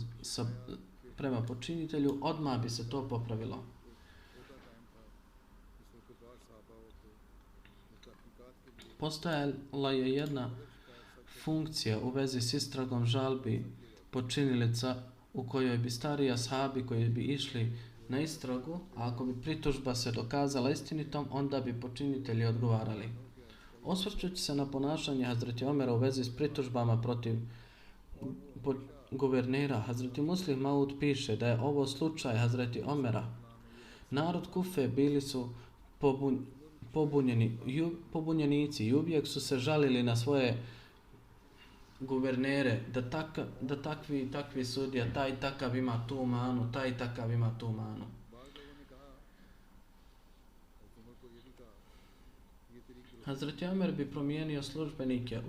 prema počinitelju, odmah bi se to popravilo. Postojala je jedna funkcija u vezi s istragom žalbi počinilica u kojoj bi stariji ashabi koji bi išli na istragu, a ako bi pritužba se dokazala istinitom, onda bi počinitelji odgovarali. Osvrćući se na ponašanje Hazreti Omera u vezi s pritužbama protiv guvernera, Hazreti Muslim Maud piše da je ovo slučaj Hazreti Omera. Narod Kufe bili su pobunjenici i uvijek su se žalili na svoje guvernere da takvi sudija, taj takav ima tu manu, taj takav ima tu manu. Hazreti Omer bi promijenio službenike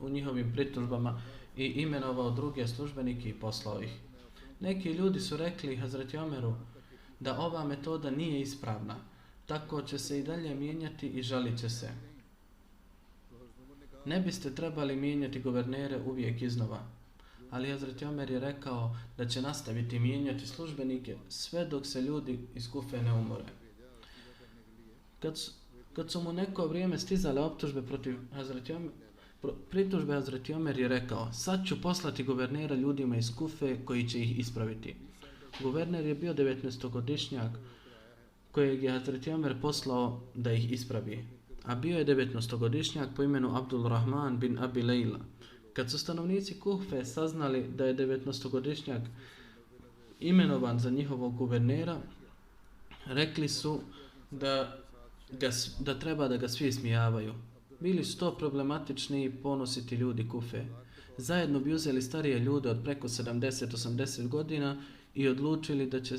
u njihovim pritužbama i imenovao druge službenike i poslao ih. Neki ljudi su rekli Hazreti Omeru da ova metoda nije ispravna, tako će se i dalje mijenjati i žalit će se. Ne biste trebali mijenjati guvernere uvijek iznova, ali Hazreti Omer je rekao da će nastaviti mijenjati službenike sve dok se ljudi iz Kufe ne umore. Kad su mu neko vrijeme stizale optužbe protiv pritužbe, Hazreti Omer je rekao: sad ću poslati guvernera ljudima iz Kufe koji će ih ispraviti. Guverner je bio 19-godišnjak kojeg je Hazreti Omer poslao da ih ispravi, a bio je 19-godišnjak po imenu Abdul Rahman bin Abi Leila. Kad su stanovnici Kufe saznali da je 19-godišnjak imenovan za njihovog guvernera, rekli su da treba da ga svi ismijavaju. Bili su to problematični i ponositi ljudi Kufe. Zajedno bi uzeli starije ljude od preko 70-80 godina i odlučili da će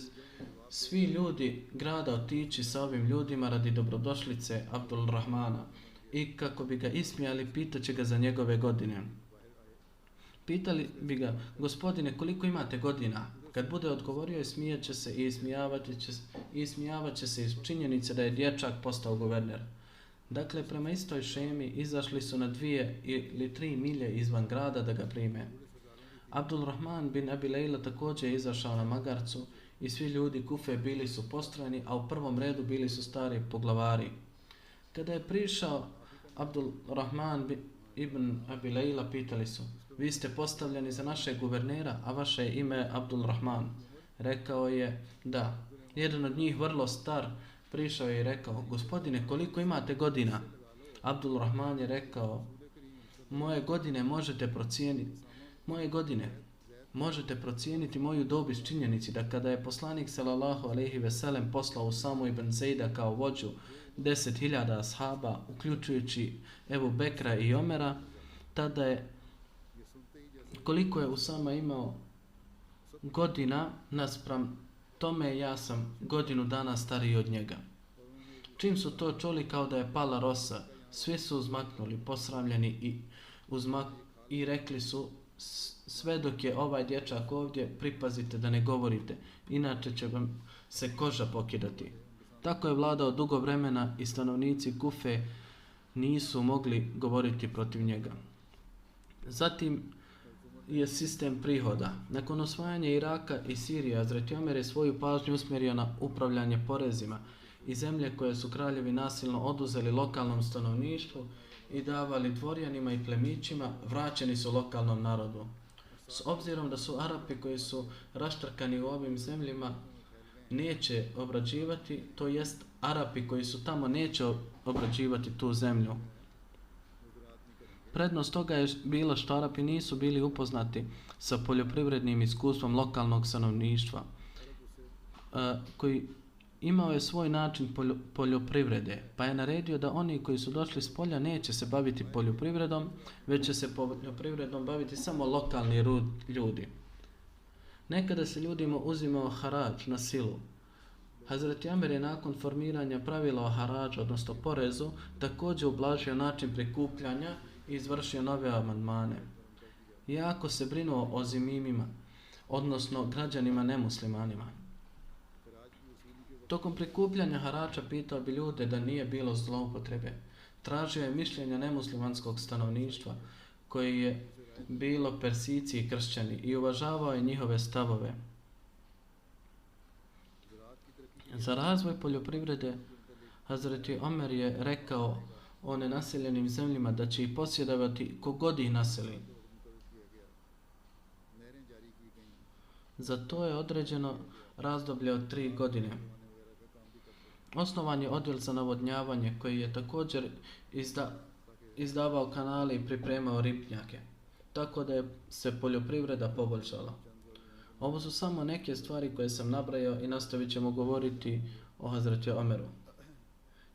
svi ljudi grada otići sa ovim ljudima radi dobrodošlice Abdul Rahmana i kako bi ga ismijali, pitaće ga za njegove godine. Pitali bi ga: gospodine, koliko imate godina? Kad bude odgovorio, smijat će se i ismijavat će se iz činjenice da je dječak postao guverner. Dakle, prema istoj šemi izašli su na 2 ili 3 milje izvan grada da ga prime. Abdul Rahman bin Abi Leila također je izašao na magarcu i svi ljudi Kufe bili su postrojeni, a u prvom redu bili su stari poglavari. Kada je prišao Abdul Rahman ibn Abi Leila, pitali su: vi ste postavljeni za našeg guvernera, a vaše je ime Abdul Rahman. Rekao je da. Jedan od njih, vrlo star, prišao je i rekao: gospodine, koliko imate godina? Abdul Rahman je rekao: moje godine možete procijeniti moju dob iz činjenici da kada je poslanik sallallahu alejhi ve sellem poslao Usamu ibn Zejda kao vođu 10.000 ashaba, uključujući Ebu Bekra i Omera, tada je, koliko je Usama imao godina, naspram tome ja sam godinu dana stariji od njega. Čim su to čuli kao da je pala rosa, svi su uzmaknuli, posramljeni i rekli su, sve dok je ovaj dječak ovdje, pripazite da ne govorite, inače će vam se koža pokidati. Tako je vladao dugo vremena i stanovnici Kufe nisu mogli govoriti protiv njega. Zatim je sistem prihoda. Nakon osvajanja Iraka i Sirije, Hazreti Omer je svoju pažnju usmjerio na upravljanje porezima i zemlje koje su kraljevi nasilno oduzeli lokalnom stanovništvu i davali dvorjanima i plemićima, vraćeni su lokalnom narodu. S obzirom da su Arapi koji su raštrkani u ovim zemljama neće obrađivati, to jest Arapi koji su tamo neće obrađivati tu zemlju. Prednost toga je bila što Arapi nisu bili upoznati sa poljoprivrednim iskustvom lokalnog stanovništva, koji imao je svoj način poljoprivrede, pa je naredio da oni koji su došli s polja neće se baviti poljoprivredom, već će se poljoprivredom baviti samo lokalni ljudi. Nekada se ljudima uzimao harač na silu. Hazreti Omer je nakon formiranja pravila o harađu, odnosno porezu, također ublažio način prikupljanja i izvršio nove amandmane. Jako se brinuo o zimimima, odnosno građanima nemuslimanima. Tokom prikupljanja harača pitao bi ljude da nije bilo zloupotrebe. Tražio je mišljenja nemuslimanskog stanovništva, koji je bilo Persijci i kršćani, i uvažavao je njihove stavove. Za razvoj poljoprivrede Hazreti Omer je rekao o nenaseljenim zemljama da će ih posjedovati kogod ih naseli. Za to je određeno razdoblje od 3 godine. Osnovan je odjel za navodnjavanje koji je također izdavao kanale i pripremao ribnjake, tako da je se poljoprivreda poboljšala. Ovo su samo neke stvari koje sam nabrajao i nastavit ćemo govoriti o Hazreti Omeru.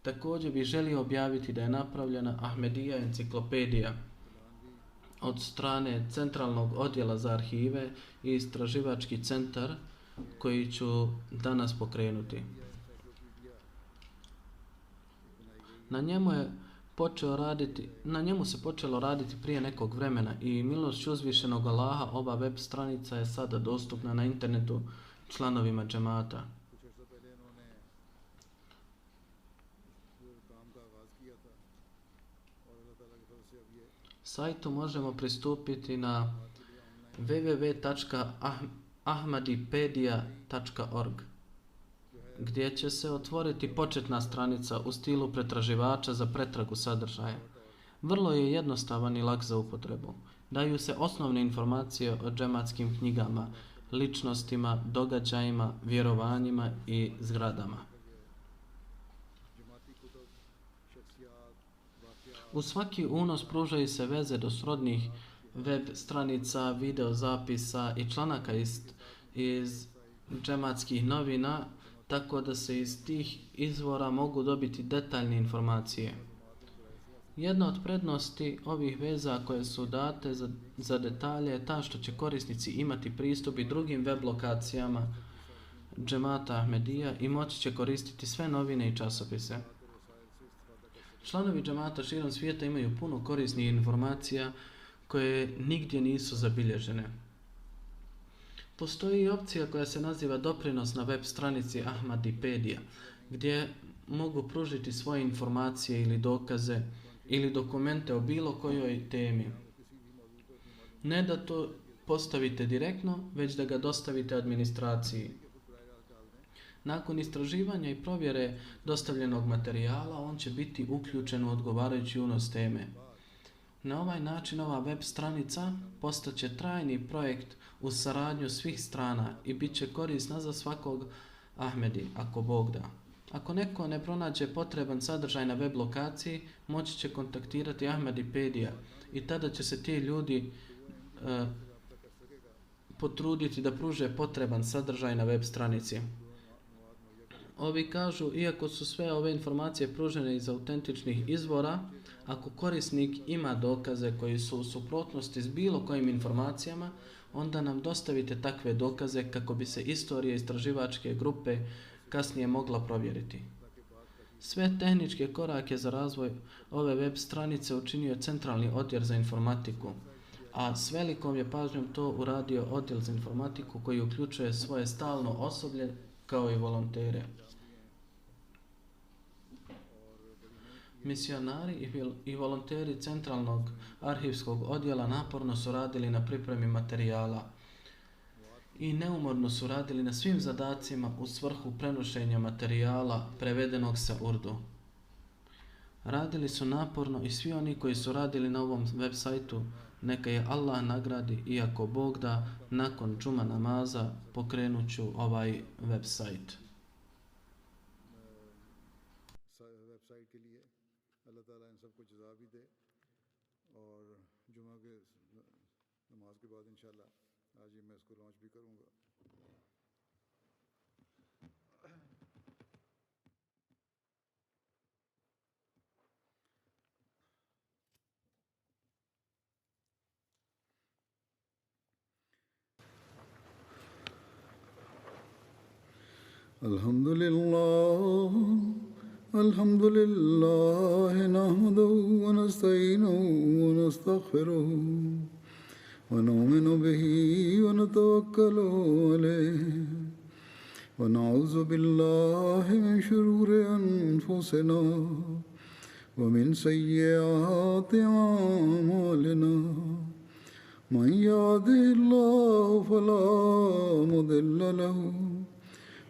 Također bih želio objaviti da je napravljena Ahmedija enciklopedija od strane Centralnog odjela za arhive i istraživački centar koji ću danas pokrenuti. Na njemu se počelo raditi prije nekog vremena i milošću uzvišenog Allaha ova web stranica je sada dostupna na internetu članovima džemata. Sajtu možemo pristupiti na www.ahmadipedia.org, gdje će se otvoriti početna stranica u stilu pretraživača za pretragu sadržaja. Vrlo je jednostavan i lak za upotrebu. Daju se osnovne informacije o džematskim knjigama, ličnostima, događajima, vjerovanjima i zgradama. U svaki unos pružaju se veze do srodnih web stranica, video zapisa i članaka iz džematskih novina, tako da se iz tih izvora mogu dobiti detaljne informacije. Jedna od prednosti ovih veza koje su date za detalje je ta što će korisnici imati pristup i drugim web lokacijama džemata Ahmedija i moći će koristiti sve novine i časopise. Članovi džemata širom svijeta imaju puno korisnih informacija koje nigdje nisu zabilježene. Postoji i opcija koja se naziva doprinos na web stranici Ahmadipedia, gdje mogu pružiti svoje informacije ili dokaze ili dokumente o bilo kojoj temi. Ne da to postavite direktno, već da ga dostavite administraciji. Nakon istraživanja i provjere dostavljenog materijala, on će biti uključen u odgovarajući unos teme. Na ovaj način ova web stranica postaće trajni projekt uz saradnju svih strana i bit će korisna za svakog Ahmedi, ako Bog da. Ako neko ne pronađe potreban sadržaj na web lokaciji, moći će kontaktirati Ahmedipedija i tada će se ti ljudi potruditi da pruže potreban sadržaj na web stranici. Ovi kažu, iako su sve ove informacije pružene iz autentičnih izvora, ako korisnik ima dokaze koji su u suprotnosti s bilo kojim informacijama, onda nam dostavite takve dokaze kako bi se istorija istraživačke grupe kasnije mogla provjeriti. Sve tehničke korake za razvoj ove web stranice učinio je Centralni odjel za informatiku, a s velikom je pažnjom to uradio Odjel za informatiku koji uključuje svoje stalno osoblje kao i volontere. Misionari i volonteri Centralnog arhivskog odjela naporno su radili na pripremi materijala i neumorno su radili na svim zadacima u svrhu prenošenja materijala prevedenog sa Urdu. Radili su naporno i svi oni koji su radili na ovom web sajtu, neka je Allah nagradi, iako Bog da, nakon džuma namaza pokrenut ću ovaj web sajt. الحمد لله نحمده ونستعينه ونستغفره ونؤمن به ونتوكل عليه ونعوذ بالله من شرور أنفسنا ومن سيئات أعمالنا من يهده الله فلا مضل له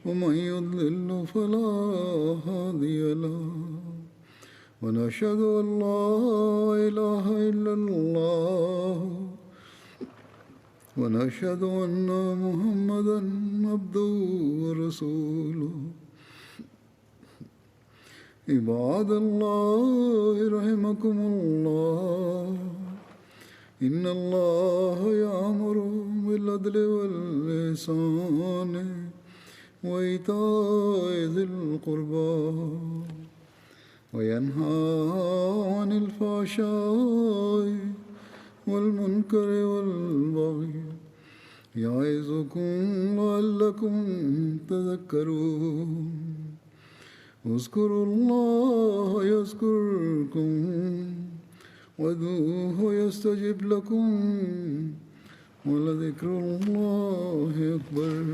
ومن يضلل فلا هادي له ونشهد أن لا إله إلا الله ونشهد أن محمدا عبده ورسوله عباد الله رحمكم الله إن الله يأمر بالعدل والإحسان وإيتاء ذي القربى وينهى عن الفحشاء والمنكر والبغي يعظكم لعلكم تذكرون اذكروا الله يذكركم وادعوه يستجب لكم ولذكر الله أكبر